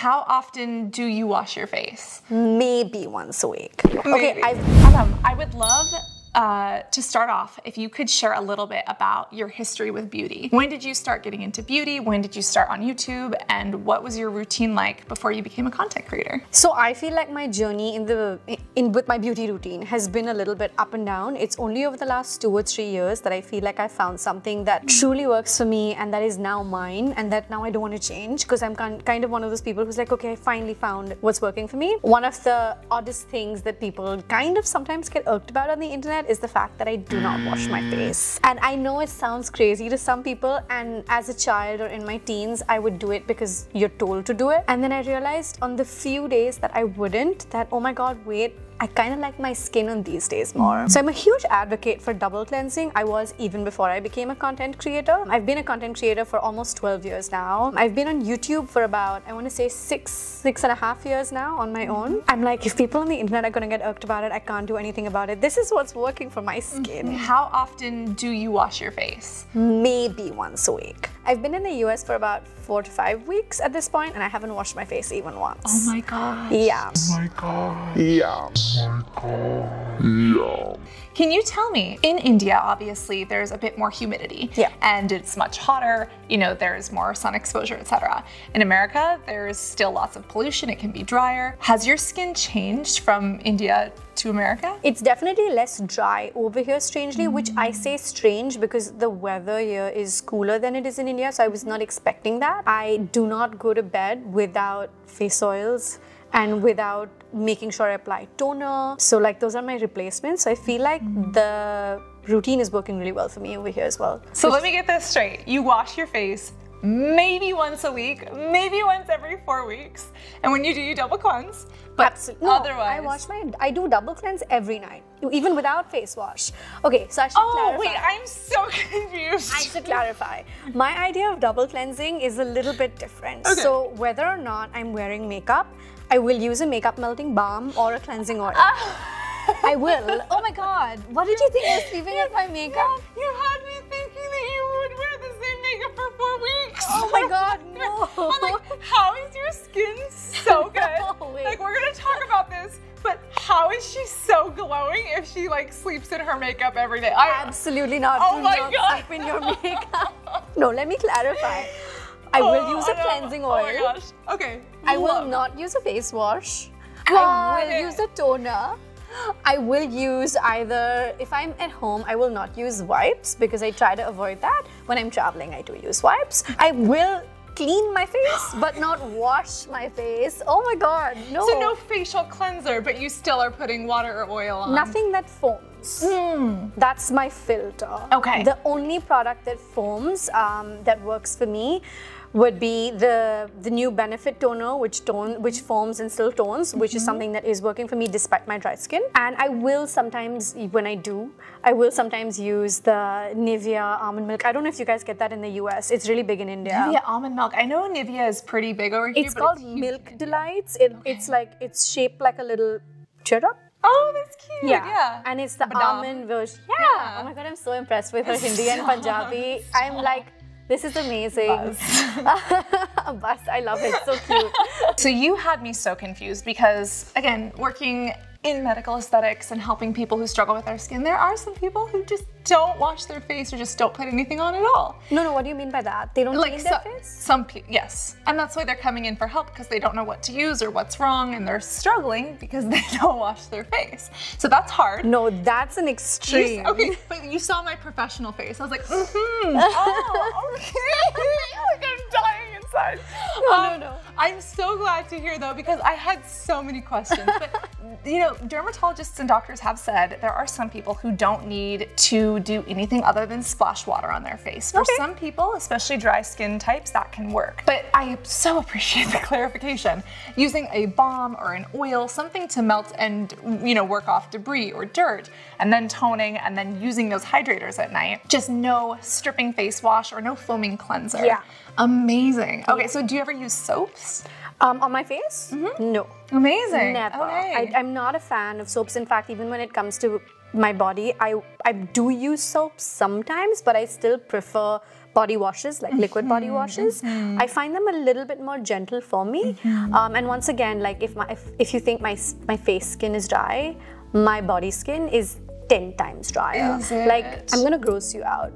how often do you wash your face? Maybe once a week. Maybe. Okay, I would love to start off, if you could share a little bit about your history with beauty. When did you start getting into beauty? When did you start on YouTube? And what was your routine like before you became a content creator? So I feel like my journey with my beauty routine has been a little bit up and down. It's only over the last 2 or 3 years that I feel like I found something that truly works for me and that is now mine and that now I don't want to change, because I'm kind of one of those people who's like, okay, I finally found what's working for me. One of the oddest things that people kind of sometimes get irked about on the internet is the fact that I do not wash my face. And I know it sounds crazy to some people, and as a child or in my teens, I would do it because you're told to do it. And then I realized on the few days that I wouldn't, that oh my god, wait, I kind of like my skin on these days more. So I'm a huge advocate for double cleansing. I was even before I became a content creator. I've been a content creator for almost 12 years now. I've been on YouTube for about, I want to say six and a half years now on my own. I'm like, if people on the internet are going to get irked about it, I can't do anything about it. This is what's working for my skin. How often do you wash your face? Maybe once a week. I've been in the US for about 4 to 5 weeks at this point, and I haven't washed my face even once. Oh my god. Yeah. Oh my god. Yeah. Oh my god. Yeah. Can you tell me, in India, obviously, there's a bit more humidity. Yeah. And it's much hotter, you know, there's more sun exposure, etc. In America, there's still lots of pollution, it can be drier. Has your skin changed from India to America? It's definitely less dry over here, strangely, which I say strange because the weather here is cooler than it is in India, so I was not expecting that. I do not go to bed without face oils and without making sure I apply toner. So like those are my replacements. So I feel like the routine is working really well for me over here as well. So let me get this straight. You wash your face maybe once a week, maybe once every 4 weeks. And when you do, you double cleanse. But absolutely. No, otherwise, I do double cleanse every night, even without face wash. Okay, so I should clarify. Oh wait, I'm so confused. I should clarify. My idea of double cleansing is a little bit different. Okay. So whether or not I'm wearing makeup, I will use a makeup melting balm or a cleansing oil. I will. Oh my god, what did you think I was sleeping with my makeup? You had me thinking that you would wear the same makeup for 4 weeks. Oh my god, no. I'm like, how is your skin so good? No, wait. Like, we're gonna talk about this, but how is she so glowing if she like sleeps in her makeup every day? Absolutely not. Oh Do my not god. sleep in your makeup. No, let me clarify. I will use a cleansing oil. Oh my gosh. Okay. I will not use a face wash. Got I will it. use a toner. I will use either, if I'm at home, I will not use wipes because I try to avoid that. When I'm traveling, I do use wipes. I will clean my face, but not wash my face. Oh my god, no. So no facial cleanser, but you still are putting water or oil on. Nothing that foams. That's my filter. Okay. The only product that foams, that works for me, would be the new Benefit toner, which foams and still tones, which is something that is working for me despite my dry skin. And I will sometimes, when I do, I will sometimes use the Nivea almond milk. I don't know if you guys get that in the US. It's really big in India. Nivea almond milk. I know Nivea is pretty big over here. It's called Milk Delights. It's shaped like a little teardrop. Oh, that's cute. Yeah. And it's the Badam. almond version. Yeah. Oh my god, I'm so impressed with her Hindi and Punjabi. I'm like, this is amazing. Buzz, I love it. So cute. So you had me so confused because, again, working in medical aesthetics and helping people who struggle with their skin, there are some people who just don't wash their face or just don't put anything on at all. No, what do you mean by that? They don't clean their face? Some people, yes. And that's why they're coming in for help, because they don't know what to use or what's wrong, and they're struggling because they don't wash their face. So that's hard. No, that's an extreme. Okay, but you saw my professional face. I was like, oh, okay. Like I'm dying inside. No. I'm so glad to hear though, because I had so many questions. But you know, dermatologists and doctors have said there are some people who don't need to do anything other than splash water on their face. For some people, especially dry skin types, that can work. But I so appreciate the clarification. Using a balm or an oil, something to melt and, you know, work off debris or dirt, and then toning, and then using those hydrators at night. Just no stripping face wash or no foaming cleanser. Yeah. Amazing. Okay, so do you ever use soaps? On my face? No. Amazing. Never. Okay. I'm not a fan of soaps. In fact, even when it comes to my body, I do use soaps sometimes, but I still prefer body washes, like liquid body washes. I find them a little bit more gentle for me. And once again, like if you think my face skin is dry, my body skin is 10 times drier. Like, I'm gonna gross you out.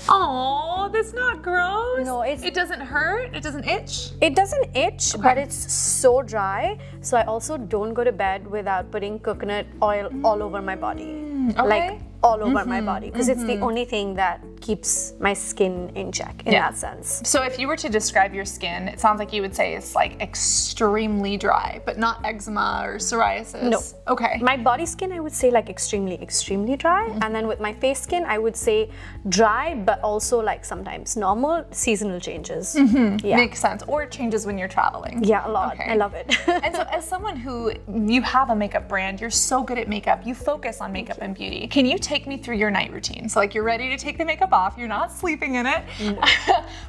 Oh, that's not gross. No, it doesn't hurt. It doesn't itch. It doesn't itch, but it's so dry. So I also don't go to bed without putting coconut oil all over my body. Like all over my body, because it's the only thing that keeps my skin in check in that sense. So if you were to describe your skin, it sounds like you would say it's like extremely dry, but not eczema or psoriasis. No. Okay. My body skin, I would say like extremely dry. And then with my face skin, I would say dry, but also like sometimes normal, seasonal changes. Yeah. Makes sense. Or it changes when you're traveling. Yeah, a lot. Okay. I love it. And so as someone who, you have a makeup brand, you're so good at makeup, you focus on makeup and beauty. Can you take me through your night routine? So like you're ready to take the makeup off, you're not sleeping in it.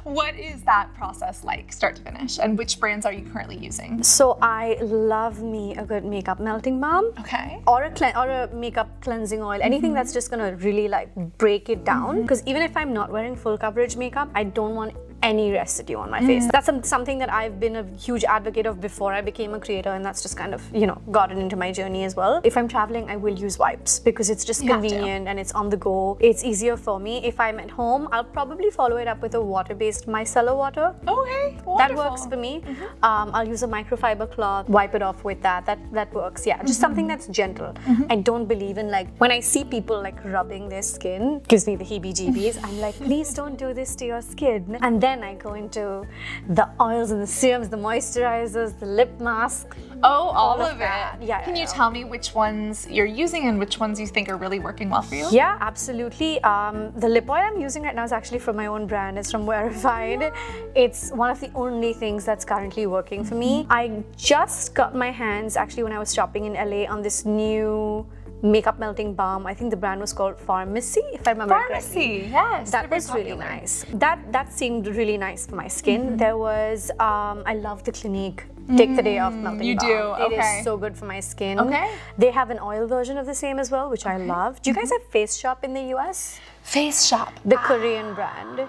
What is that process like, start to finish? And which brands are you currently using? So I love me a good makeup melting balm. Okay. Or a makeup cleansing oil, anything that's just gonna really like break it down. Because even if I'm not wearing full coverage makeup, I don't want any residue on my face. That's something that I've been a huge advocate of before I became a creator, and that's just kind of, you know, gotten into my journey as well. If I'm traveling, I will use wipes because it's just convenient and it's on the go. It's easier for me. If I'm at home, I'll probably follow it up with a water-based micellar water. Okay, wonderful. That works for me. I'll use a microfiber cloth, wipe it off with that. That works, yeah. Just something that's gentle. I don't believe in, like, when I see people like rubbing their skin, gives me the heebie-jeebies. I'm like, please don't do this to your skin. And then I go into the oils and the serums, the moisturizers, the lip mask. Oh, all of that. it. Yeah. Can you tell me which ones you're using and which ones you think are really working well for you? Yeah, absolutely. The lip oil I'm using right now is actually from my own brand. It's from Wearified. It's one of the only things that's currently working for me. I just got my hands, actually, when I was shopping in LA, on this new makeup melting balm. I think the brand was called Farmacy, if I remember correctly. Farmacy, yes. That was really nice. That seemed really nice for my skin. There was, I love the Clinique Take the Day Off melting balm. You do? Okay. It is so good for my skin. Okay. They have an oil version of the same as well, which I love. Do you guys have Face Shop in the US? Face Shop. The Korean brand.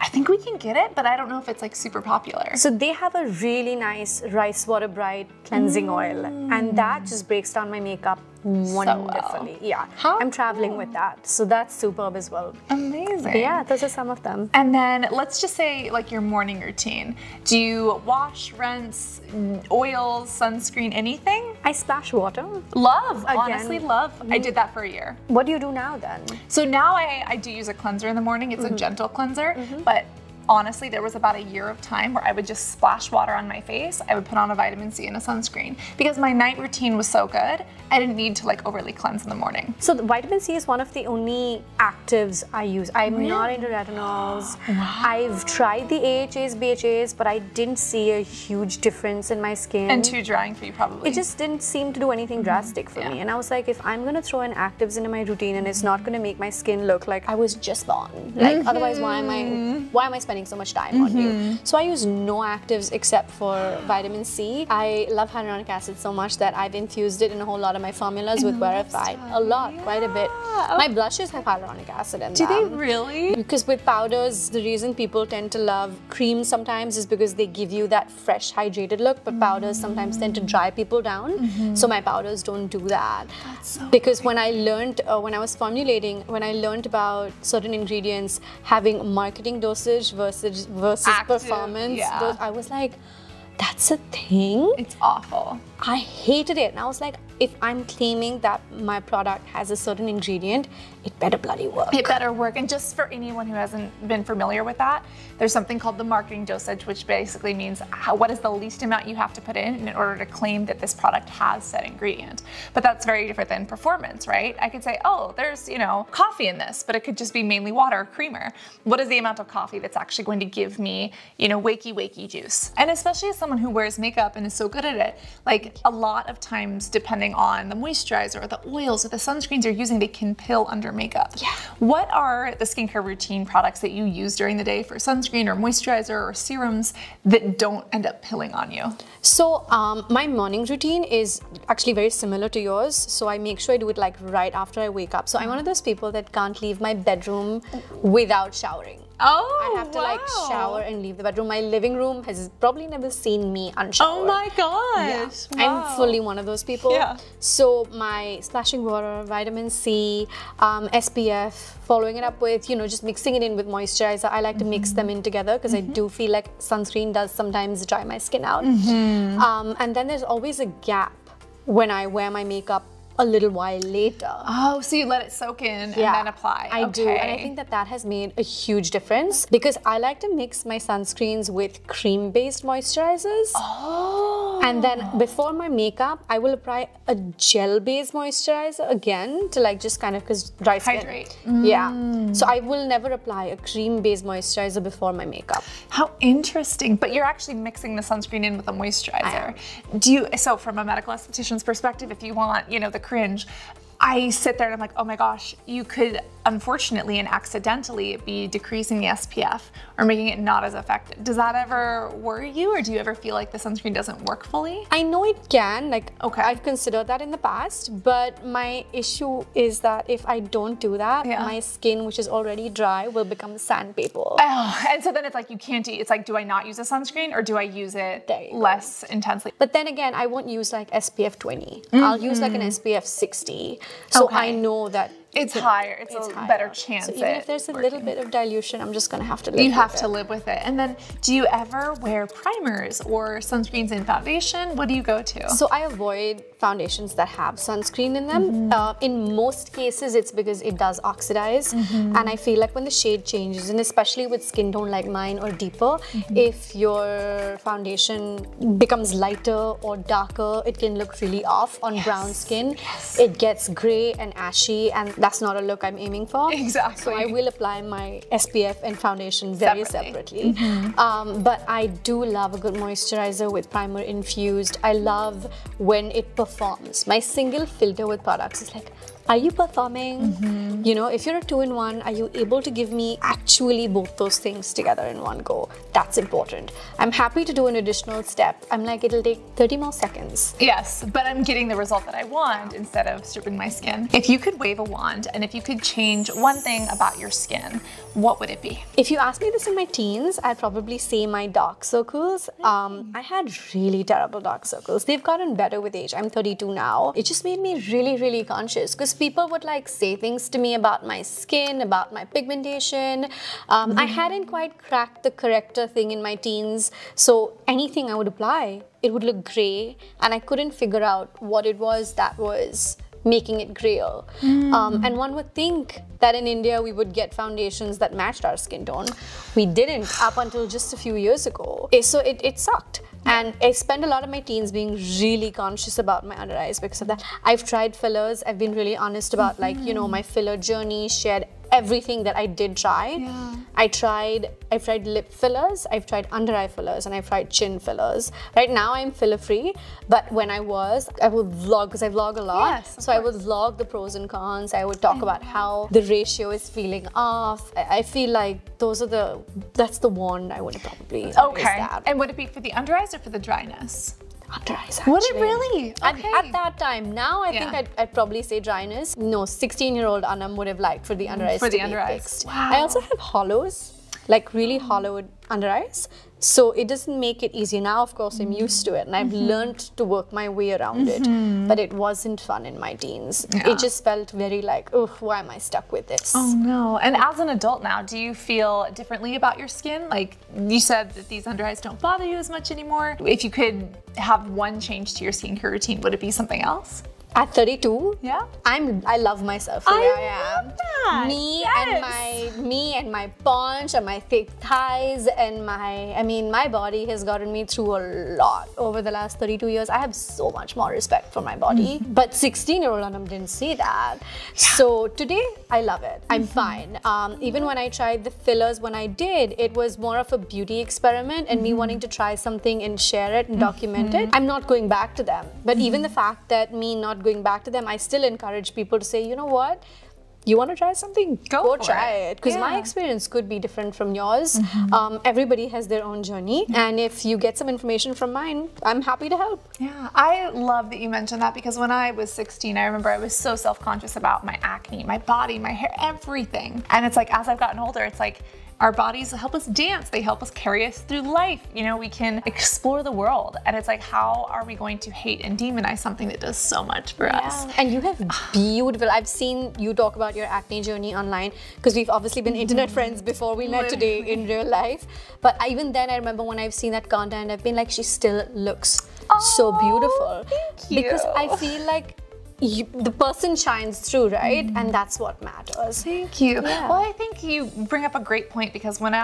I think we can get it, but I don't know if it's like super popular. So they have a really nice rice water bright cleansing oil, and that just breaks down my makeup wonderfully. Yeah. I'm traveling with that, so that's superb as well. Amazing. But yeah, those are some of them. And then let's just say like your morning routine. Do you wash, rinse, oils, sunscreen, anything? I splash water. Love. Again, honestly love. I did that for a year. What do you do now then? So now I do use a cleanser in the morning. It's a gentle cleanser, but honestly, there was about a year of time where I would just splash water on my face. I would put on a vitamin C and a sunscreen because my night routine was so good. I didn't need to like overly cleanse in the morning. So the vitamin C is one of the only actives I use. I'm not into retinols. I've tried the AHAs, BHAs, but I didn't see a huge difference in my skin. And too drying for you probably. It just didn't seem to do anything drastic for me. And I was like, if I'm gonna throw in actives into my routine and it's not gonna make my skin look like I was just born, like otherwise why am I spending so much time on you? So I use no actives except for vitamin C. I love hyaluronic acid so much that I've infused it in a whole lot of my formulas with Wearified. A lot, quite a bit. My blushes have hyaluronic acid in them. Do they really? Because with powders, the reason people tend to love creams sometimes is because they give you that fresh, hydrated look, but powders sometimes tend to dry people down. So my powders don't do that. That's so because when I learned, when I was formulating, when I learned about certain ingredients having marketing dosage versus Active, performance, I was like, that's a thing? It's awful. I hated it. And I was like, if I'm claiming that my product has a certain ingredient, it better bloody work. It better work. And just for anyone who hasn't been familiar with that, there's something called the marketing dosage, which basically means what is the least amount you have to put in order to claim that this product has said ingredient. But that's very different than performance, right? I could say, oh, there's, you know, coffee in this, but it could just be mainly water or creamer. What is the amount of coffee that's actually going to give me, you know, wakey juice? And especially as someone who wears makeup and is so good at it, like a lot of times, depending on the moisturizer or the oils or the sunscreens you're using, they can pill under makeup. Yeah. What are the skincare routine products that you use during the day for sunscreen or moisturizer or serums that don't end up pilling on you? So my morning routine is actually very similar to yours. So I make sure I do it like right after I wake up. So I'm one of those people that can't leave my bedroom without showering. Oh, I have to like shower and leave the bedroom. My living room has probably never seen me unshowered. Oh my gosh. Yeah. I'm fully one of those people. Yeah. So my splashing water, vitamin C, SPF, following it up with, you know, just mixing it in with moisturizer. I like to mix them in together because I do feel like sunscreen does sometimes dry my skin out. And then there's always a gap when I wear my makeup a little while later. Oh, so you let it soak in and then apply. I do, and I think that that has made a huge difference because I like to mix my sunscreens with cream-based moisturizers. Oh. And then before my makeup, I will apply a gel-based moisturizer again to like just kind of, because dry skin. Hydrate. Yeah. So I will never apply a cream-based moisturizer before my makeup. How interesting. But you're actually mixing the sunscreen in with a moisturizer. Do you, so from a medical esthetician's perspective, if you want, you know, the cringe, I sit there and I'm like, oh my gosh, you could unfortunately and accidentally be decreasing the SPF or making it not as effective. Does that ever worry you, or do you ever feel like the sunscreen doesn't work fully? I know it can, like, okay, I've considered that in the past, but my issue is that if I don't do that, my skin, which is already dry, will become sandpaper. Oh, and so then it's like you can't eat. It's like, do I not use a sunscreen or do I use it less intensely? But then again, I won't use like SPF 20. I'll use like an SPF 60. So I know that it's higher. It's a better chance. So even if there's a little bit of dilution, I'm just gonna have to live with it. You have to live with it. And then do you ever wear primers or sunscreens in foundation? What do you go to? So I avoid foundations that have sunscreen in them. In most cases, it's because it does oxidize. And I feel like when the shade changes, and especially with skin tone like mine or deeper, if your foundation becomes lighter or darker, it can look really off on brown skin. It gets gray and ashy, and that's not a look I'm aiming for. Exactly. So I will apply my SPF and foundation very separately. But I do love a good moisturizer with primer infused. I love when it performs. My single filter with products is like, are you performing? You know, if you're a 2-in-1, are you able to give me actually both those things together in one go? That's important. I'm happy to do an additional step. I'm like, it'll take 30 more seconds. Yes, but I'm getting the result that I want instead of stripping my skin. If you could wave a wand and if you could change one thing about your skin, what would it be? If you asked me this in my teens, I'd probably say my dark circles. I had really terrible dark circles. They've gotten better with age. I'm 32 now. It just made me really, really conscious because people would like say things to me about my skin, about my pigmentation. I hadn't quite cracked the corrector thing in my teens, so anything I would apply, it would look gray, and I couldn't figure out what it was that was making it grayer. And one would think that in India we would get foundations that matched our skin tone. We didn't up until just a few years ago. So it sucked. And I spent a lot of my teens being really conscious about my under eyes because of that. I've tried fillers. I've been really honest about like, you know, my filler journey, shared everything that I did try. I've tried lip fillers, I've tried under eye fillers, and I've tried chin fillers. Right now I'm filler free, but when I would vlog, because I vlog a lot. So I would vlog the pros and cons. I would talk about how the ratio is feeling off. I feel like that's the wand I would probably stab. And would it be for the under eyes or for the dryness? Under eyes, actually. Would it really? Okay. At that time. Now I think I'd probably say dryness. No, 16-year-old Anam would have liked for the under eyes to be fixed. Wow. I also have hollows, like really hollowed under eyes. So it doesn't make it easy. Now, of course, I'm used to it and I've learned to work my way around it. But it wasn't fun in my teens. It just felt very like, oh, why am I stuck with this? Oh no. And as an adult now, do you feel differently about your skin? Like you said that these under eyes don't bother you as much anymore. If you could have one change to your skincare routine, would it be something else? At 32, I love myself the way I am. That. Me and my paunch and my thick thighs and my body has gotten me through a lot over the last 32 years. I have so much more respect for my body. But 16-year-old Anam didn't see that. So today, I love it. I'm fine. Even when I tried the fillers, when I did, it was more of a beauty experiment and me wanting to try something and share it and document it. I'm not going back to them. But even the fact that me not going back to them, I still encourage people to say, you know what? You want to try something? Go try it. Because my experience could be different from yours. Everybody has their own journey. And if you get some information from mine, I'm happy to help. Yeah, I love that you mentioned that because when I was 16, I remember I was so self-conscious about my acne, my body, my hair, everything. And it's like, as I've gotten older, it's like, Our bodies help us dance. They help us carry us through life. You know, we can explore the world. And it's like, how are we going to hate and demonize something that does so much for us? And you have beautiful, I've seen you talk about your acne journey online because we've obviously been internet friends before we met today in real life. But even then, I remember when I've seen that content, I've been like, she still looks so beautiful. Thank you. Because I feel like the person shines through, right? And that's what matters. Thank you. Well, I think you bring up a great point because when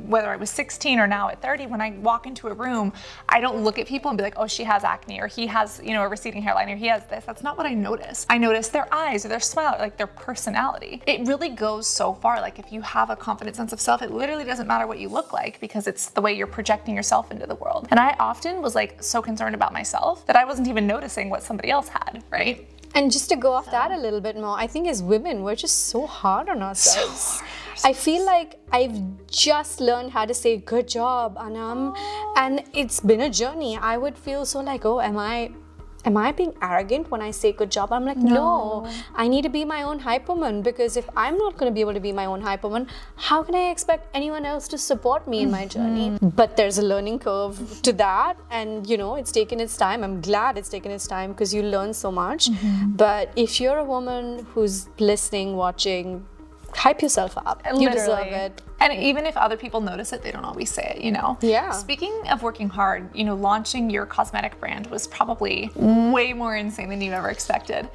whether I was 16 or now at 30, when I walk into a room, I don't look at people and be like, oh, she has acne, or he has, you know, a receding hairline, or he has this. That's not what I notice. I notice their eyes or their smile, or like their personality. It really goes so far. Like if you have a confident sense of self, it literally doesn't matter what you look like because it's the way you're projecting yourself into the world. And I often was like so concerned about myself that I wasn't even noticing what somebody else had, right? And just to go off that a little bit more, I think as women, we're just so hard on ourselves. I feel like I've just learned how to say good job, Anam, and it's been a journey. I would feel so like, oh, am I being arrogant when I say good job? I'm like, no, I need to be my own hyperman, because if I'm not going to be able to be my own hyperman, how can I expect anyone else to support me in my journey? But there's a learning curve to that, and you know, it's taken its time. I'm glad it's taken its time because you learn so much. But if you're a woman who's listening, watching, hype yourself up. You deserve it. And even if other people notice it, they don't always say it, you know? Yeah. Speaking of working hard, you know, launching your cosmetic brand was probably way more insane than you ever expected.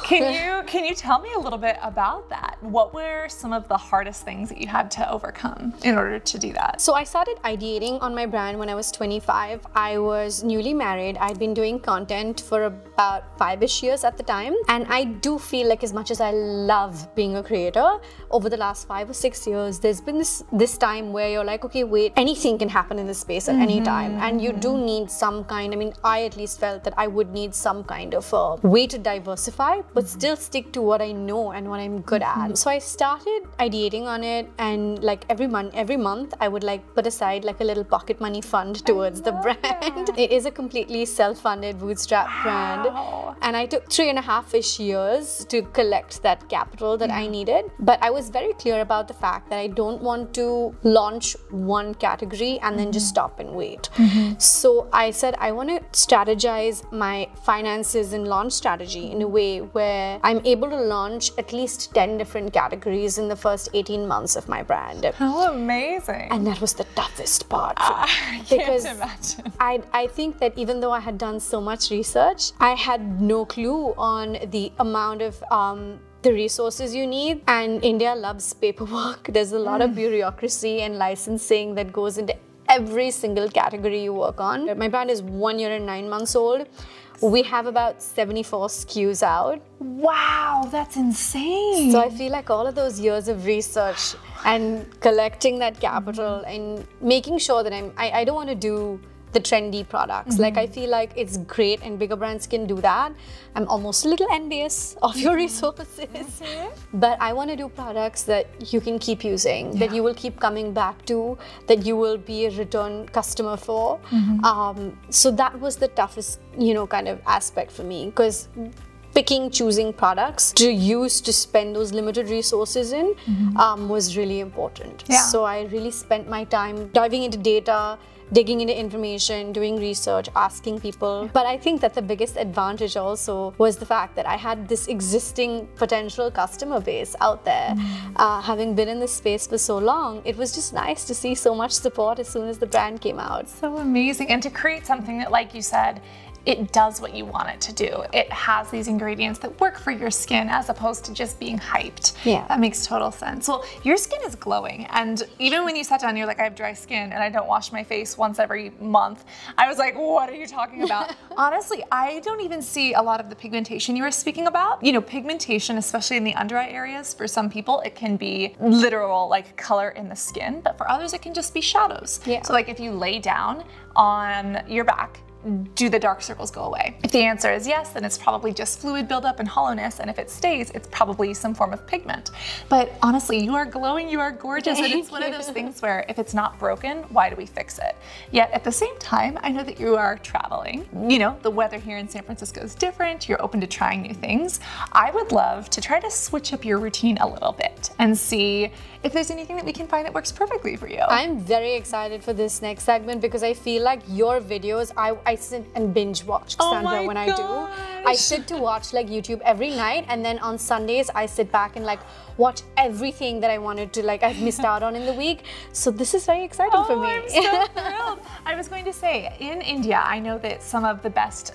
Can you tell me a little bit about that? What were some of the hardest things that you had to overcome in order to do that? So I started ideating on my brand when I was 25. I was newly married. I'd been doing content for about 5-ish years at the time. And I do feel like as much as I love being a creator, over the last 5 or 6 years, there's been this time where you're like, okay, wait, anything can happen in this space at any time. And you do need some kind, I mean, I at least felt that I would need some kind of a way to diversify, but still stick to what I know and what I'm good at. So I started ideating on it, and like every month, I would like put aside like a little pocket money fund towards the brand. It is a completely self-funded bootstrap brand. And I took 3.5-ish years to collect that capital that I needed. But I was very clear about the fact that I don't want to launch one category and then just stop and wait. So I said I want to strategize my finances and launch strategy in a way where I'm able to launch at least 10 different categories in the first 18 months of my brand. How amazing. And that was the toughest part. I can't imagine. I think that even though I had done so much research, I had no clue on the amount of the resources you need, and India loves paperwork. There's a lot of bureaucracy and licensing that goes into every single category you work on. My brand is 1 year and 9 months old. We have about 74 SKUs out. Wow, that's insane. So I feel like all of those years of research and collecting that capital and making sure that I don't want to do the trendy products. Like I feel like it's great and bigger brands can do that. I'm almost a little envious of your resources. But I want to do products that you can keep using, that you will keep coming back to, that you will be a return customer for. So that was the toughest, you know, kind of aspect for me, because choosing products to use to spend those limited resources in was really important. So I really spent my time diving into data, digging into information, doing research, asking people. But I think that the biggest advantage also was the fact that I had this existing potential customer base out there. Having been in this space for so long, it was just nice to see so much support as soon as the brand came out. So amazing. And to create something that, like you said, it does what you want it to do. It has these ingredients that work for your skin as opposed to just being hyped. Yeah. That makes total sense. Well, your skin is glowing. And even when you sat down, you're like, I have dry skin and I don't wash my face once every month. I was like, what are you talking about? Honestly, I don't even see a lot of the pigmentation you were speaking about. You know, pigmentation, especially in the under eye areas, for some people, it can be literal like color in the skin. But for others, it can just be shadows. So like if you lay down on your back do the dark circles go away? If the answer is yes, then it's probably just fluid buildup and hollowness, and if it stays, it's probably some form of pigment. But honestly, you are glowing, you are gorgeous, and it's one of those things where if it's not broken, why do we fix it? Yet at the same time, I know that you are traveling. You know, the weather here in San Francisco is different, you're open to trying new things. I would love to try to switch up your routine a little bit and see if there's anything that we can find that works perfectly for you. I'm very excited for this next segment because I feel like your videos, I sit and binge watch, Sandra, when I do. I sit to watch like YouTube every night, and then on Sundays I sit back and like watch everything that I wanted to, like I've missed out on in the week. So this is very exciting for me. I'm so thrilled. I was going to say, in India, I know that some of the best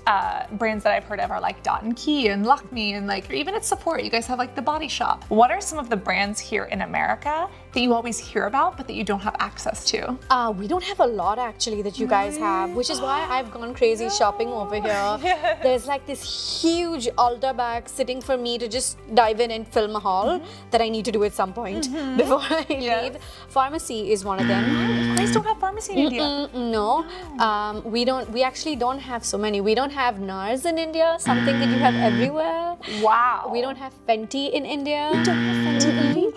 brands that I've heard of are like Dot & Key and Lakme, and like even at Sephora, you guys have like the Body Shop. What are some of the brands here in America that you always hear about but that you don't have access to? We don't have a lot actually that you guys have, which is why I've gone crazy shopping over here. Yes. There's like this huge Ulta bag sitting for me to just dive in and film a haul that I need to do at some point before I leave. Farmacy is one of them. You guys don't have Farmacy in India? No, we actually don't have so many. We don't have NARS in India, something that you have everywhere. Wow. We don't have Fenty in India. You don't have Fenty in India?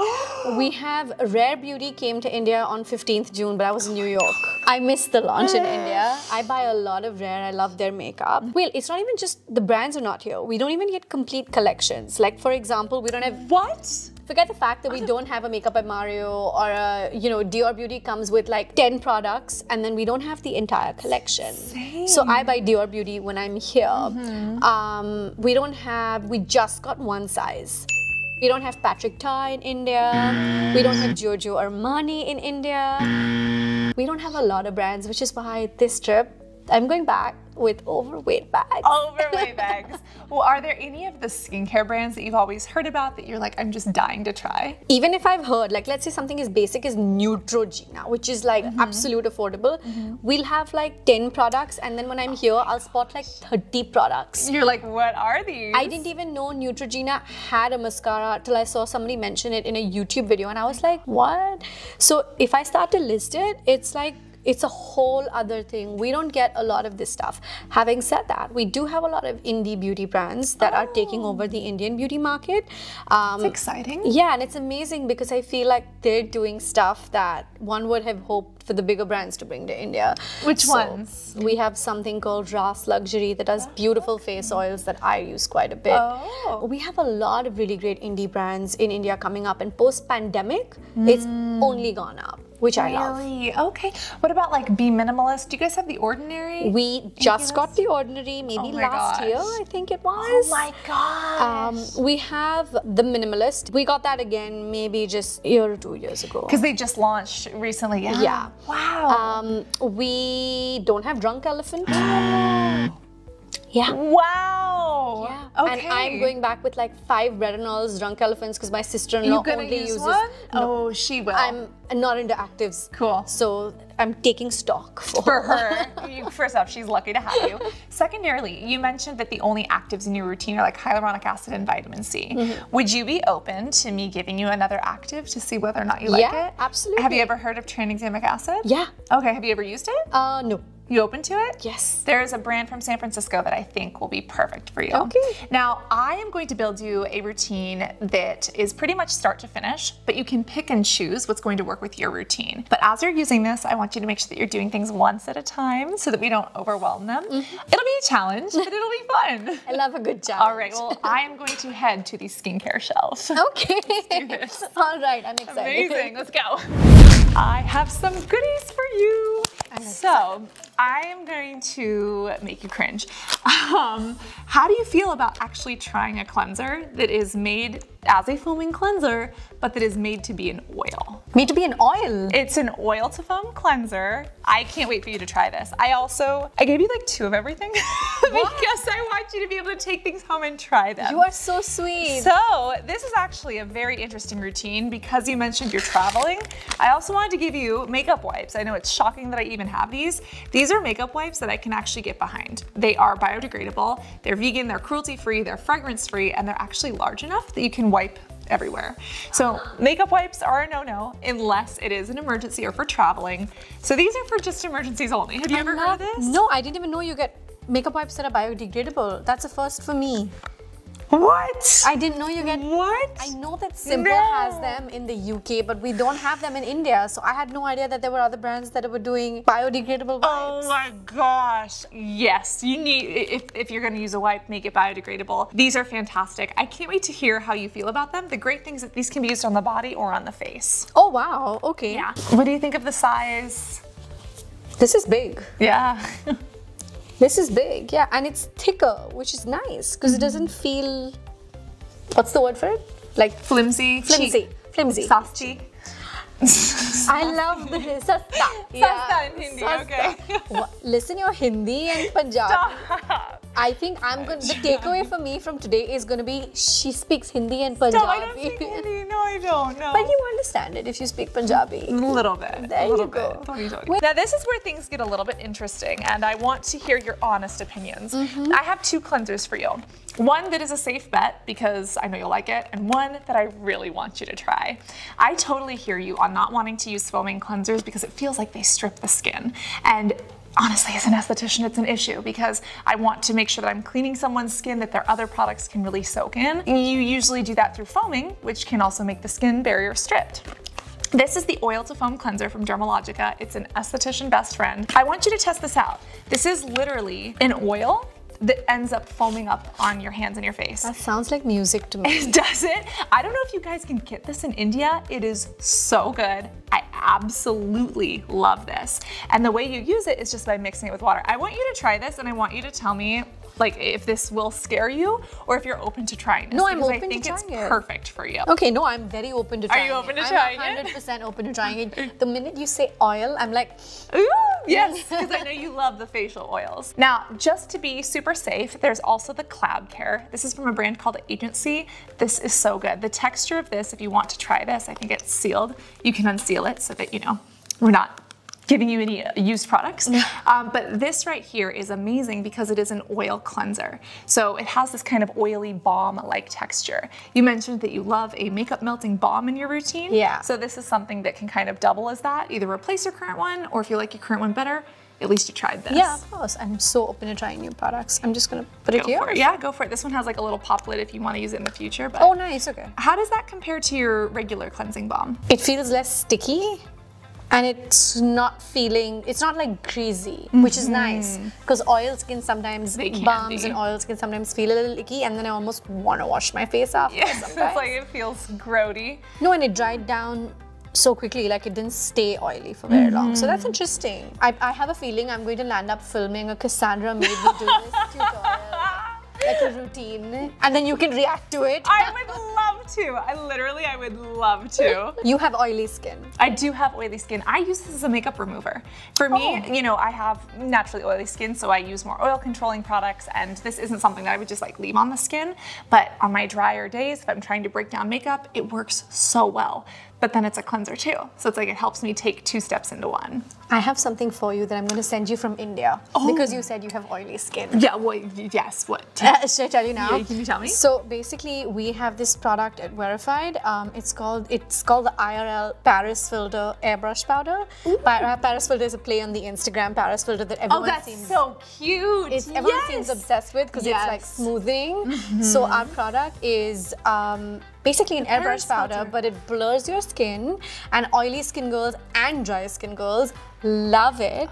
We have Rare Beauty came to India on 15th June, but I was in New York. I missed the launch in India. I buy a lot of Rare. I love their makeup. Well, it's not even just the brands are not here. We don't even get complete collections. Like for example, we don't have... What? Forget the fact that we don't have a Makeup by Mario or a, you know, Dior Beauty comes with like 10 products and then we don't have the entire collection. Same. So I buy Dior Beauty when I'm here. We just got one size. We don't have Patrick Ta in India. We don't have Giorgio Armani in India. We don't have a lot of brands, which is why this trip, I'm going back with overweight bags. Overweight bags. Well, are there any of the skincare brands that you've always heard about that you're like, I'm just dying to try? Even if I've heard, like let's say something as basic as Neutrogena, which is like absolute affordable, we'll have like 10 products and then when I'm here, I'll spot like 30 products. You're like, what are these? I didn't even know Neutrogena had a mascara till I saw somebody mention it in a YouTube video and I was like, what? So if I start to list it, it's like, it's a whole other thing. We don't get a lot of this stuff. Having said that, we do have a lot of indie beauty brands that are taking over the Indian beauty market. It's exciting. Yeah, and it's amazing because I feel like they're doing stuff that one would have hoped for the bigger brands to bring to India. Which ones? We have something called Ras Luxury that does beautiful face oils that I use quite a bit. We have a lot of really great indie brands in India coming up, and post-pandemic, it's only gone up, which I love. Really? Okay. What about like Be Minimalist? Do you guys have The Ordinary? We just got The Ordinary maybe last year, I think it was. Oh my gosh. We have The Minimalist. We got that again maybe just a year or 2 years ago. Because they just launched recently. Yeah. Wow. We don't have Drunk Elephant. Yeah. Wow. Yeah. Okay. And I'm going back with like 5 retinols, Drunk Elephants, because my sister-in-law only uses one? No, oh, she will. I'm not into actives. Cool. So I'm taking stock for her. First off, she's lucky to have you. Secondarily, you mentioned that the only actives in your routine are like hyaluronic acid and vitamin C. Would you be open to me giving you another active to see whether or not you like it? Yeah, absolutely. Have you ever heard of tranexamic acid? Yeah. Okay, have you ever used it? No. You open to it? Yes. There is a brand from San Francisco that I think will be perfect for you. Okay. Now, I am going to build you a routine that is pretty much start to finish, but you can pick and choose what's going to work with your routine. But as you're using this, I want you to make sure that you're doing things once at a time so that we don't overwhelm them. It'll be a challenge, but it'll be fun. I love a good challenge. All right, well, I am going to head to the skincare shelf. Okay. Let's do this. All right, I'm excited. Amazing, let's go. I have some goodies for you. So, I am going to make you cringe. How do you feel about actually trying a cleanser that is made as a foaming cleanser, but that is made to be an oil? Made to be an oil? It's an oil to foam cleanser. I can't wait for you to try this. I gave you like 2 of everything because I want you to be able to take things home and try them. You are so sweet. So this is actually a very interesting routine because you mentioned you're traveling. I also wanted to give you makeup wipes. I know it's shocking that I even have these. These are makeup wipes that I can actually get behind. They are biodegradable, they're vegan, they're cruelty-free, they're fragrance-free, and they're actually large enough that you can wipe everywhere. So makeup wipes are a no-no unless it is an emergency or for traveling. So these are for just emergencies only. Have you ever heard of this? No, I didn't even know you get makeup wipes that are biodegradable. That's a first for me. What? I didn't know you get. What? I know that Simple has them in the UK, but we don't have them in India. So I had no idea that there were other brands that were doing biodegradable wipes. Oh my gosh. Yes, you need, if you're gonna use a wipe, make it biodegradable. These are fantastic. I can't wait to hear how you feel about them. The great thing is that these can be used on the body or on the face. Oh wow, okay. Yeah. What do you think of the size? This is big. Yeah. This is big, yeah, and it's thicker, which is nice because it doesn't feel, what's the word for it? Like Flimsy. flimsy. Flimsy. Sasti. I love the sasta. Yeah. Sasta in Hindi, okay. Listen, your Hindi and Punjabi. Stop. I think the takeaway for me from today is going to be she speaks Hindi and Punjabi. No, I don't speak Hindi. No, I don't. No. But you understand it if you speak Punjabi. A little bit. There you go. Now this is where things get a little bit interesting and I want to hear your honest opinions. I have two cleansers for you. One that is a safe bet because I know you'll like it, and one that I really want you to try. I totally hear you on not wanting to use foaming cleansers because it feels like they strip the skin. And honestly, as an esthetician, it's an issue because I want to make sure that I'm cleaning someone's skin that their other products can really soak in. You usually do that through foaming, which can also make the skin barrier stripped. This is the oil to foam cleanser from Dermalogica. It's an esthetician best friend. I want you to test this out. This is literally an oil that ends up foaming up on your hands and your face. That sounds like music to me. Does it? I don't know if you guys can get this in India. It is so good. I absolutely love this. And the way you use it is just by mixing it with water. I want you to try this and I want you to tell me like if this will scare you or if you're open to trying this. No, I'm open I think to trying it's perfect for you. Okay, no, I'm very open to trying it. Are you open to trying it? I'm 100% open to trying it. The minute you say oil, I'm like, ooh, yes, because I know you love the facial oils. Now, just to be super safe, there's also the Cloud Care. This is from a brand called Agency. This is so good. The texture of this, if you want to try this, I think it's sealed. You can unseal it so that, you know, we're not giving you any used products. But this right here is amazing because it is an oil cleanser. So it has this kind of oily balm-like texture. You mentioned that you love a makeup melting balm in your routine. Yeah. So this is something that can kind of double as that, either replace your current one or if you like your current one better, at least you tried this. yeah, of course. I'm so open to trying new products. I'm just gonna put it Go here. for it. Yeah, go for it. This one has like a little pop lid if you want to use it in the future. But Oh, nice, okay. how does that compare to your regular cleansing balm? It feels less sticky. And it's not like greasy, which is nice. Because oil skin sometimes, balms and oil skin sometimes feel a little icky and then I almost want to wash my face after sometimes. It's like it feels grody. No, and it dried down so quickly, like it didn't stay oily for very long. So that's interesting. I have a feeling I'm going to land up filming a Cassandra made me do this tutorial. Like a routine, and then you can react to it. I would love to. I would love to. You have oily skin. I do have oily skin. I use this as a makeup remover. For me, you know, I have naturally oily skin, so I use more oil controlling products, and this isn't something that I would just like leave on the skin. But on my drier days, if I'm trying to break down makeup, it works so well. But then it's a cleanser too. So it's like it helps me take 2 steps into one. I have something for you that I'm going to send you from India because you said you have oily skin. Yeah, well, yes, what? Should I tell you now? Yeah, can you tell me? So basically, we have this product at Wearified. It's called the IRL Paris Filter Airbrush Powder. Paris Filter is a play on the Instagram Paris Filter that everyone seems so cute. Everyone seems obsessed with because it's like smoothing. So our product is basically an airbrush powder, but it blurs your skin, and oily skin girls and dry skin girls love it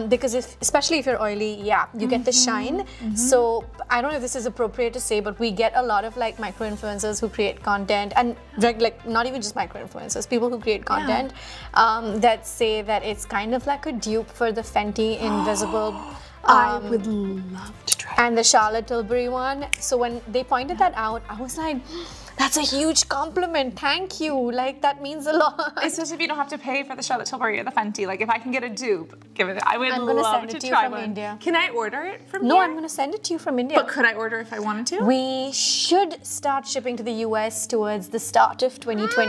because especially if you're oily, you get the shine. So I don't know if this is appropriate to say, but we get a lot of like micro influencers who create content, and like not even just micro influencers, people who create content that say that it's kind of like a dupe for the Fenty Invisible. I would love to try. And the Charlotte Tilbury one. So when they pointed that out, I was like, that's a huge compliment. Thank you. Like, that means a lot. Especially if you don't have to pay for the Charlotte Tilbury or the Fenty. Like, if I can get a dupe, give it. I would I'm gonna love send it to to try you from one. India. Can I order it from No, here? I'm going to send it to you from India. But could I order if I wanted to? We should start shipping to the US towards the start of 2024.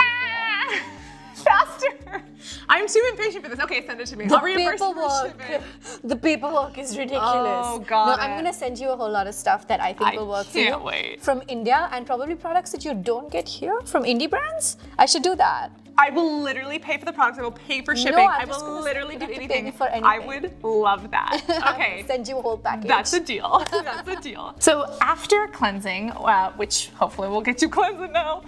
Faster! I'm too impatient for this. Okay, send it to me. I'll reimburse you for shipping. The paperwork is ridiculous. Oh, God. No, I'm gonna send you a whole lot of stuff that I think will work for you. I can't wait. From India, and probably products that you don't get here from indie brands. I should do that. I will literally pay for the products. I will pay for shipping. I will literally do anything. I would love that. Okay. Send you a whole package. That's a deal. That's a deal. So after cleansing, which hopefully we'll get you cleansing now,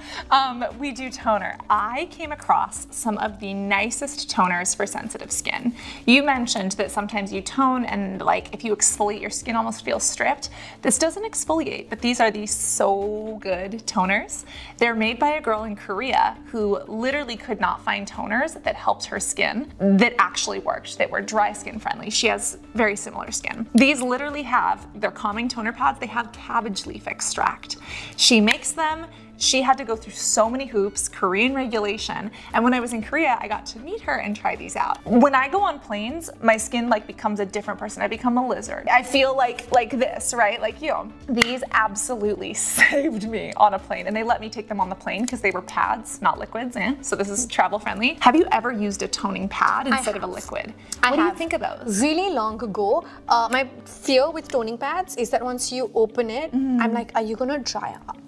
we do toner. I came across some of the nicest toners for sensitive skin. You mentioned that sometimes you tone and like if you exfoliate, your skin almost feels stripped. This doesn't exfoliate, but these are the so good toners. They're made by a girl in Korea who literally could not find toners that helped her skin that actually worked, that were dry skin friendly. She has very similar skin. These literally have, they're calming toner pads, they have cabbage leaf extract. She makes them. She had to go through so many hoops, Korean regulation, and when I was in Korea, I got to meet her and try these out. When I go on planes, my skin like becomes a different person. I become a lizard. I feel like this, right? Like you. These absolutely saved me on a plane, and they let me take them on the plane because they were pads, not liquids, so this is travel friendly. Have you ever used a toning pad instead of a liquid? What do you think of those? Really long ago, my fear with toning pads is that once you open it, I'm like, are you gonna dry up?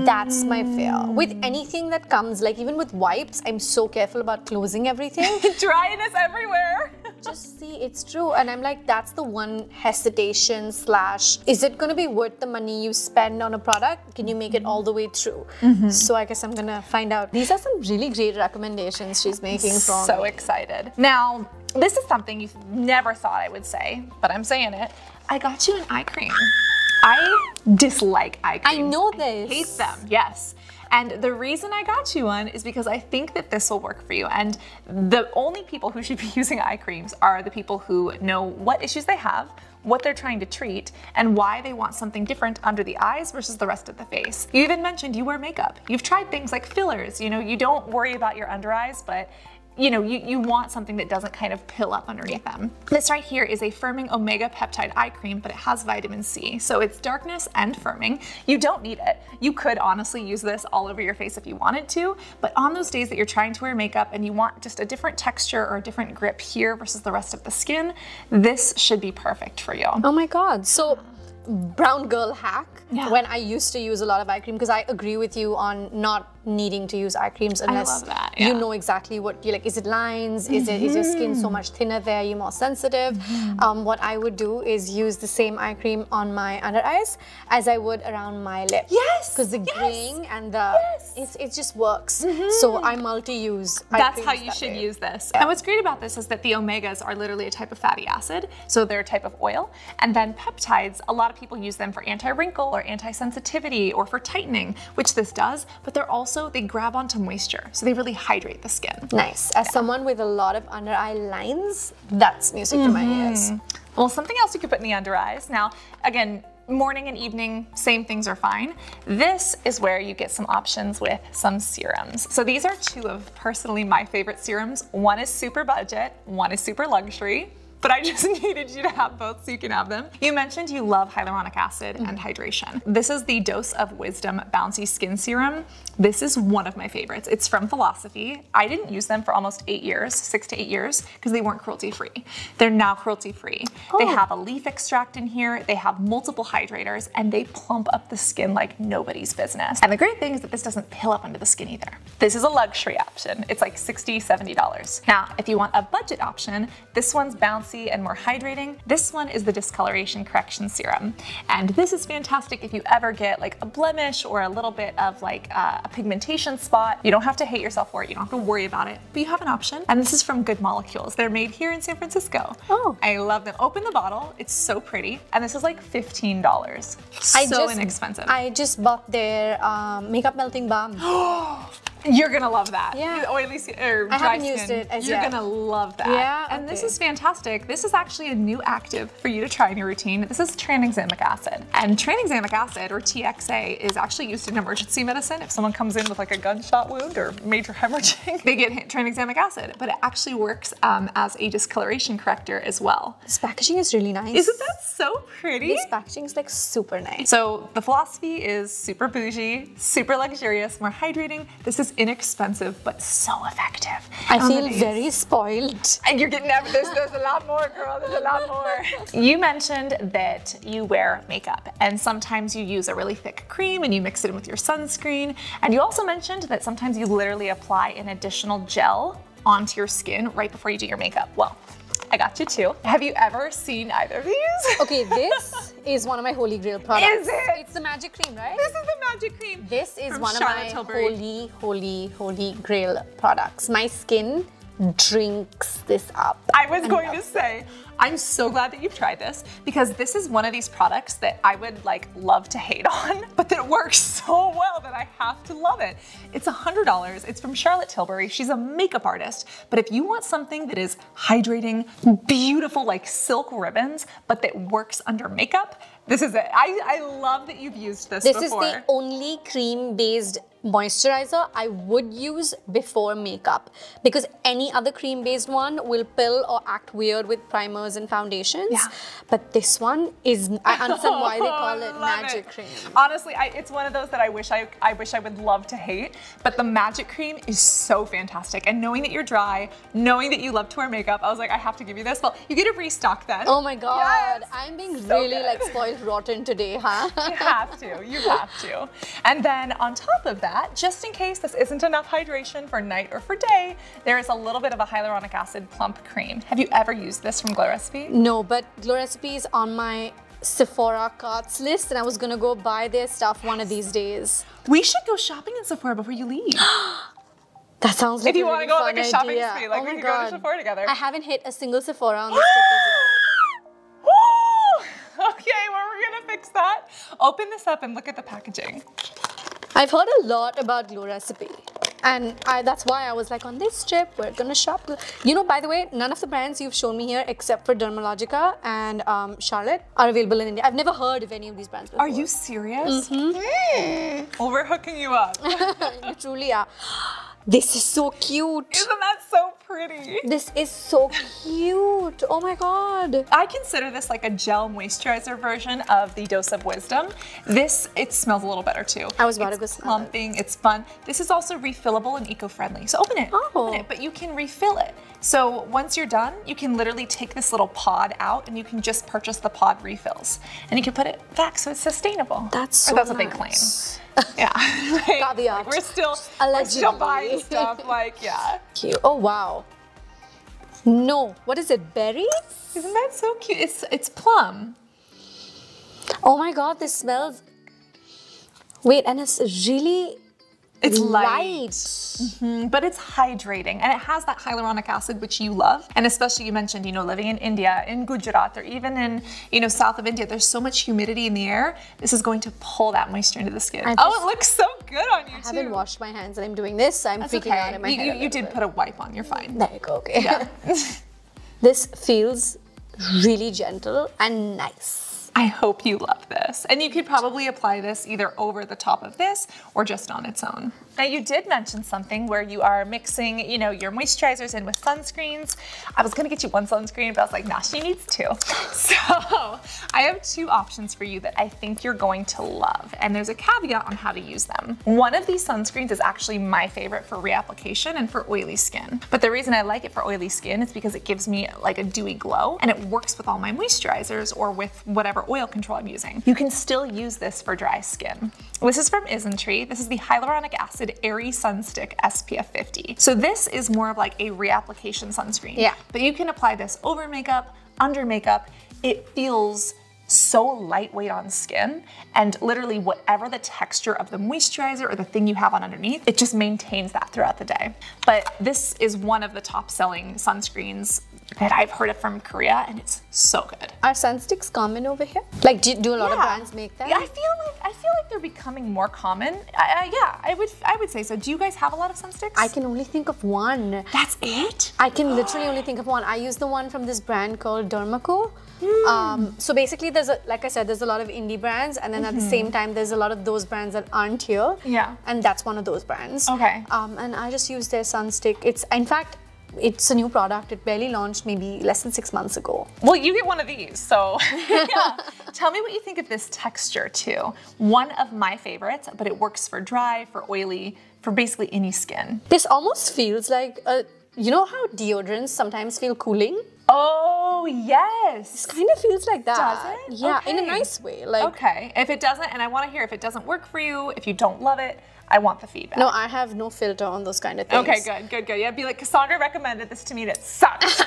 That's my fear. With anything that comes, like even with wipes, I'm so careful about closing everything. Dryness everywhere. Just see, it's true. And I'm like, that's the one hesitation slash, is it gonna be worth the money you spend on a product? Can you make it all the way through? So I guess I'm gonna find out. These are some really great recommendations she's making from So excited. Now, this is something you never thought I would say, but I'm saying it. I got you an eye cream. I dislike eye creams. I know this. I hate them, yes. And the reason I got you one is because I think that this will work for you. And the only people who should be using eye creams are the people who know what issues they have, what they're trying to treat, and why they want something different under the eyes versus the rest of the face. You even mentioned you wear makeup. You've tried things like fillers. You know, you don't worry about your under eyes, but you know, you want something that doesn't kind of pill up underneath them. This right here is a firming omega peptide eye cream, but it has vitamin C. So it's darkness and firming. You don't need it. You could honestly use this all over your face if you wanted to, but on those days that you're trying to wear makeup and you want just a different texture or a different grip here versus the rest of the skin, this should be perfect for you. Oh my God. So brown girl hack, when I used to use a lot of eye cream, because I agree with you on not needing to use eye creams unless you know exactly what you like. Is it lines? Is your skin so much thinner there? You're more sensitive? What I would do is use the same eye cream on my under eyes as I would around my lip. Yes! Because the graying and the, it just works. So I multi-use. That's how you should use this. And what's great about this is that the omegas are literally a type of fatty acid. So they're a type of oil. And then peptides, a lot of people use them for anti-wrinkle or anti-sensitivity or for tightening, which this does, but they're also, they grab onto moisture. So they really hydrate the skin. Nice. As someone with a lot of under eye lines, that's music to my ears. Well, something else you could put in the under eyes. Now, again, morning and evening, same things are fine. This is where you get some options with some serums. So these are two of personally my favorite serums. One is super budget, one is super luxury. But I just needed you to have both so you can have them. You mentioned you love hyaluronic acid and hydration. This is the Dose of Wisdom Bouncy Skin Serum. This is one of my favorites. It's from Philosophy. I didn't use them for almost 8 years, 6 to 8 years, because they weren't cruelty-free. They're now cruelty-free. They have a leaf extract in here, they have multiple hydrators, and they plump up the skin like nobody's business. And the great thing is that this doesn't pill up under the skin either. This is a luxury option. It's like $60, $70. Now, if you want a budget option, this one's bouncy and more hydrating. This one is the Discoloration Correction Serum. And this is fantastic if you ever get like a blemish or a little bit of like a pigmentation spot. You don't have to hate yourself for it. You don't have to worry about it, but you have an option. And this is from Good Molecules. They're made here in San Francisco. Oh. I love them. Open the bottle. It's so pretty. And this is like $15. So inexpensive. I just bought their makeup melting balm. You're gonna love that. Yeah. Oily skin, or dry I haven't skin. used it as You're yet. gonna love that. Yeah. And this is fantastic. This is actually a new active for you to try in your routine. This is tranexamic acid. And tranexamic acid, or TXA, is actually used in emergency medicine. If someone comes in with like a gunshot wound or major hemorrhaging, they get tranexamic acid. But it actually works as a discoloration corrector as well. This packaging is really nice. Isn't that so pretty? This packaging is like super nice. So the Philosophy is super bougie, super luxurious, more hydrating. This is is inexpensive, but so effective. I feel very spoiled. And you're getting there's a lot more, girl, there's a lot more. You mentioned that you wear makeup and sometimes you use a really thick cream and you mix it in with your sunscreen. And you also mentioned that sometimes you literally apply an additional gel onto your skin right before you do your makeup. Well, I got you too. Have you ever seen either of these? Okay, this is one of my holy grail products. Is it? It's the magic cream, right? This is the magic cream. This is from one of Charlotte my Tilbury. holy grail products. My skin drinks this up. I was going to say, I'm so glad that you've tried this because this is one of these products that I would like love to hate on, but that works so well that I have to love it. It's $100. It's from Charlotte Tilbury. She's a makeup artist, but if you want something that is hydrating, beautiful like silk ribbons, but that works under makeup, this is it. I love that you've used this before. This is the only cream-based moisturizer I would use before makeup because any other cream-based one will pill or act weird with primers and foundations. Yeah. But this one is, I understand why they call it magic cream. Honestly, it's one of those that I wish I would love to hate, but the magic cream is so fantastic. And knowing that you're dry, knowing that you love to wear makeup, I was like, I have to give you this. Well, you get a restock then. Oh my God, yes. I'm being So really good. like spoiled rotten today, huh? You have to. And then on top of that, just in case this isn't enough hydration for night or for day, there is a little bit of a hyaluronic acid plump cream. Have you ever used this from Glow Recipe? No, but Glow Recipe is on my Sephora carts list and I was gonna go buy their stuff one of these days. We should go shopping in Sephora before you leave. That sounds like If you a want to really go on like a fun shopping idea. spree, like Oh we my could go to God. Sephora together. I haven't hit a single Sephora on this trip as yet. Woo! Okay, well we're gonna fix that. Open this up and look at the packaging. I've heard a lot about Glow Recipe. And that's why I was like, on this trip, we're gonna shop. You know, by the way, none of the brands you've shown me here, except for Dermalogica and Charlotte, are available in India. I've never heard of any of these brands before. Are you serious? Well, we're hooking you up. You truly are. This is so cute. Isn't that so pretty? This is so cute. Oh my God. I consider this like a gel moisturizer version of the Dose of Wisdom. It smells a little better too. I was about to go It's smell it. plumping, it's fun. This is also refillable and eco-friendly. So open it, open it, but you can refill it. So once you're done, you can literally take this little pod out and you can just purchase the pod refills. And you can put it back so it's sustainable. That's so That's what they claim. Yeah. Like, Caveat. We're still Allegedly. buying stuff like, yeah. Cute. Oh wow. No, what is it? Berries? Isn't that so cute? It's plum. Oh my God, this smells. Wait, and it's really It's light. But it's hydrating and it has that hyaluronic acid which you love. And especially you mentioned, you know, living in India, in Gujarat, or even in, you know, south of India, there's so much humidity in the air. This is going to pull that moisture into the skin. Oh, it looks so good on you too. I haven't washed my hands and I'm doing this, so I'm That's freaking out in my head. You did put a wipe on, you're fine. There you go, okay. Yeah. This feels really gentle and nice. I hope you love this. And you could probably apply this either over the top of this or just on its own. Now you did mention something where you are mixing, you know, your moisturizers in with sunscreens. I was gonna get you one sunscreen, but I was like, nah, she needs two. So I have two options for you that I think you're going to love. And there's a caveat on how to use them. One of these sunscreens is actually my favorite for reapplication and for oily skin. But the reason I like it for oily skin is because it gives me like a dewy glow and it works with all my moisturizers or with whatever oil control I'm using. You can still use this for dry skin. This is from Isntree. This is the Hyaluronic Acid Airy Sun Stick SPF 50. So this is more of like a reapplication sunscreen. Yeah. But you can apply this over makeup, under makeup. It feels so lightweight on skin, and literally whatever the texture of the moisturizer or the thing you have on underneath, it just maintains that throughout the day. But this is one of the top selling sunscreens that I've heard of from Korea, and it's so good. Are sunsticks common over here? Like, do a lot of brands make them? Yeah, I feel like they're becoming more common. Yeah, I would say so. Do you guys have a lot of sunsticks? I can only think of one. That's it? I can literally only think of one. I use the one from this brand called Derma. So basically, like I said, there's a lot of indie brands, and then at the same time, there's a lot of those brands that aren't here. Yeah. And that's one of those brands. Okay. And I just use their sunstick. It's, in fact, It's a new product. It barely launched maybe less than 6 months ago. Well, you get one of these, so yeah. Tell me what you think of this texture too. One of my favorites, but it works for dry, for oily, for basically any skin. This almost feels like you know how deodorants sometimes feel cooling? Oh, yes. It kind of feels like that. Does it? Yeah, Okay. in a nice way. Like, Okay, if it doesn't, and I want to hear if it doesn't work for you, if you don't love it, I want the feedback. no, I have no filter on those kind of things. Okay, good. Yeah, be like, Cassandra recommended this to me and it sucks.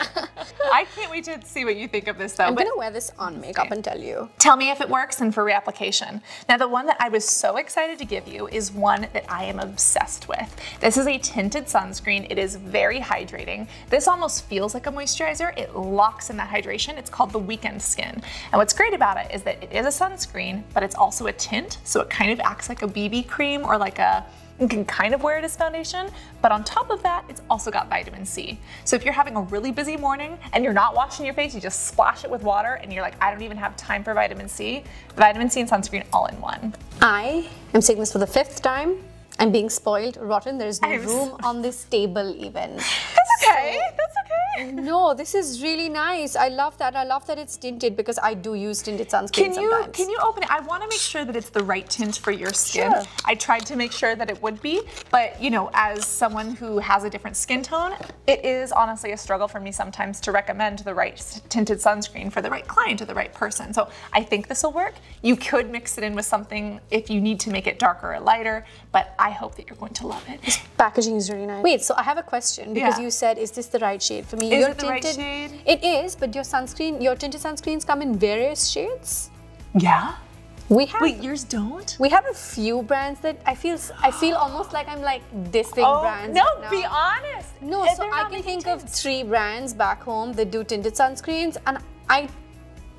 I can't wait to see what you think of this though. I'm gonna wear this on makeup and tell you. Tell me if it works and for reapplication. Now the one that I was so excited to give you is one that I am obsessed with. This is a tinted sunscreen. It is very hydrating. This almost feels like a moisturizer. It locks in that hydration. It's called the Weekend Skin. And what's great about it is that it is a sunscreen, but it's also a tint. So it kind of acts like a BB cream or like you can kind of wear it as foundation, but on top of that, it's also got vitamin C. So if you're having a really busy morning and you're not washing your face, you just splash it with water and you're like, I don't even have time for vitamin C. Vitamin C and sunscreen all in one. I am saying this for the 5th time. I'm being spoiled, rotten. There is no room on this table even. That's okay, that's okay. No, this is really nice. I love that. I love that it's tinted because I do use tinted sunscreen sometimes. Can you open it? I want to make sure that it's the right tint for your skin. Sure. I tried to make sure that it would be, but you know, as someone who has a different skin tone, it is honestly a struggle for me sometimes to recommend the right tinted sunscreen for the right client or the right person. So I think this will work. You could mix it in with something if you need to make it darker or lighter, but I hope that you're going to love it. This packaging is really nice. Wait, so I have a question because Yeah. you said, is this the right shade for me? Is Your it the right shade? It is, but your tinted sunscreens come in various shades. Yeah? We have Wait, yours don't? we have a few brands that I feel almost like I'm like dissing brands. no, right now. be honest. No, They're so I not can making think of tints. 3 brands back home that do tinted sunscreens, and I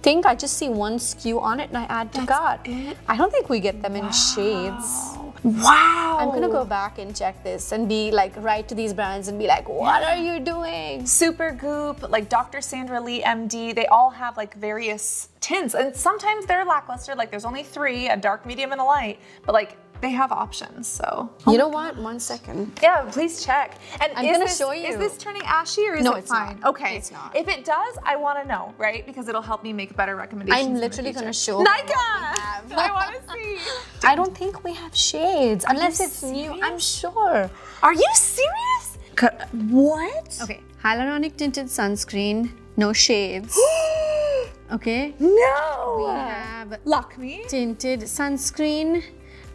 think I just see one SKU on it and I add to cart. it? I don't think we get them in shades. Wow. I'm gonna go back and check this and be like, write to these brands and be like, what are you doing? Supergoop, like Dr. Sandra Lee MD, they all have like various tints, and sometimes they're lackluster, like there's only 3, a dark, medium, and a light, but like they have options, so. You know what? 1 second. Yeah, please check. And I'm is gonna this, show you. Is this turning ashy or is No, it it's fine? not. Okay, It's not. If it does, I want to know, right? Because it'll help me make better recommendations. I'm in the literally future. gonna show you Nika! what we have. I want to see. I don't think we have shades unless you it's new. serious? I'm sure. Are you serious? What? Okay, hyaluronic tinted sunscreen, no shades. Okay. No. We have Lock me. tinted sunscreen,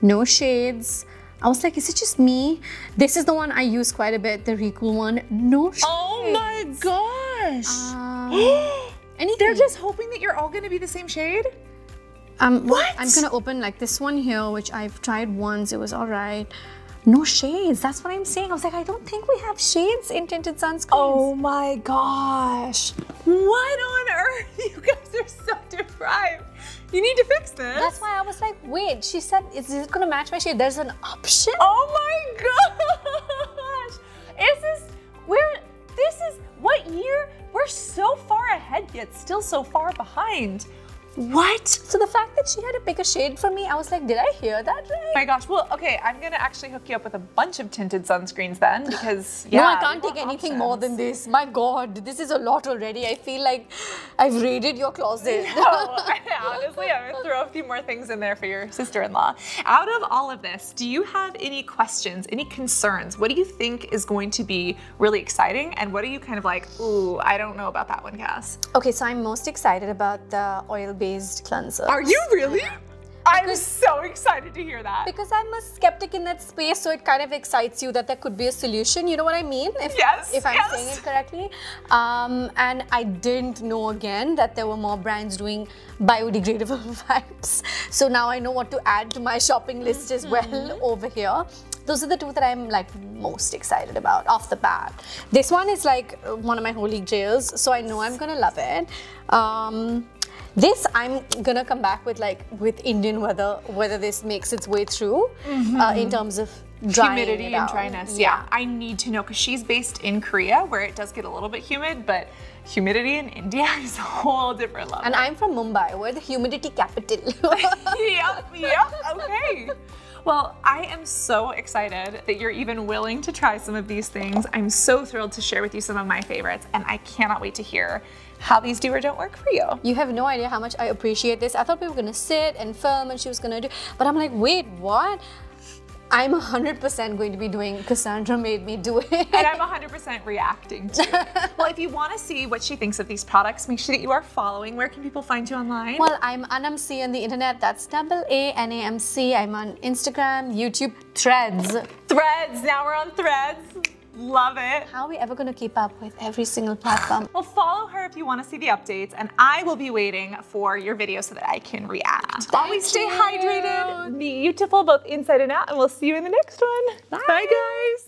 no shades. I was like, is it just me? This is the one I use quite a bit, the Recool one. No shades. Oh my gosh. Anything. They're just hoping that you're all going to be the same shade? What? I'm gonna open like this one here, which I've tried once. It was all right. No shades. That's what I'm saying. I was like, I don't think we have shades in tinted sunscreens. Oh my gosh. What on earth? You guys are so deprived. You need to fix this. That's why I was like, wait. She said, is this gonna match my shade? There's an option. Oh my gosh. What year? We're so far ahead yet still so far behind. What? So the fact that she had to pick a shade for me, I was like, did I hear that right? Oh my gosh, well, okay, I'm gonna actually hook you up with a bunch of tinted sunscreens then, because yeah. No, I can't we take want anything more than options. this. My God, this is a lot already. I feel like I've raided your closet. No, honestly, I'm gonna throw a few more things in there for your sister-in-law. Out of all of this, do you have any questions, any concerns? What do you think is going to be really exciting? And what are you kind of like, ooh, I don't know about that one, Cass? Okay, so I'm most excited about the oil-based cleanser. Are you really? I'm so excited to hear that. Because I'm a skeptic in that space, so it kind of excites you that there could be a solution. You know what I mean? If I'm saying it correctly. And I didn't know again that there were more brands doing biodegradable wipes. So now I know what to add to my shopping list as well over here. Those are the 2 that I'm like most excited about off the bat. This one is like one of my holy grails, so I know I'm gonna love it. This I'm gonna come back with with Indian weather, whether this makes its way through in terms of drying humidity it and out. dryness. Yeah, I need to know because she's based in Korea where it does get a little bit humid, but humidity in India is a whole different level. And I'm from Mumbai, we're the humidity capital. Yep, okay. Well, I am so excited that you're even willing to try some of these things. I'm so thrilled to share with you some of my favorites, and I cannot wait to hear how these do or don't work for you. You have no idea how much I appreciate this. I thought we were gonna sit and film and she was gonna do, but I'm like, wait, what? I'm 100% going to be doing Cassandra made me do it. And I'm 100% reacting to it. Well, if you want to see what she thinks of these products, make sure that you are following. Where can people find you online? Well, I'm Anamc on the internet. That's AANAMC. I'm on Instagram, YouTube, Threads. Threads. Now we're on Threads. Love it. How are we ever going to keep up with every single platform? Well, follow her if you want to see the updates, and I will be waiting for your video so that I can react. Always stay hydrated, be beautiful both inside and out, and we'll see you in the next one. Bye guys.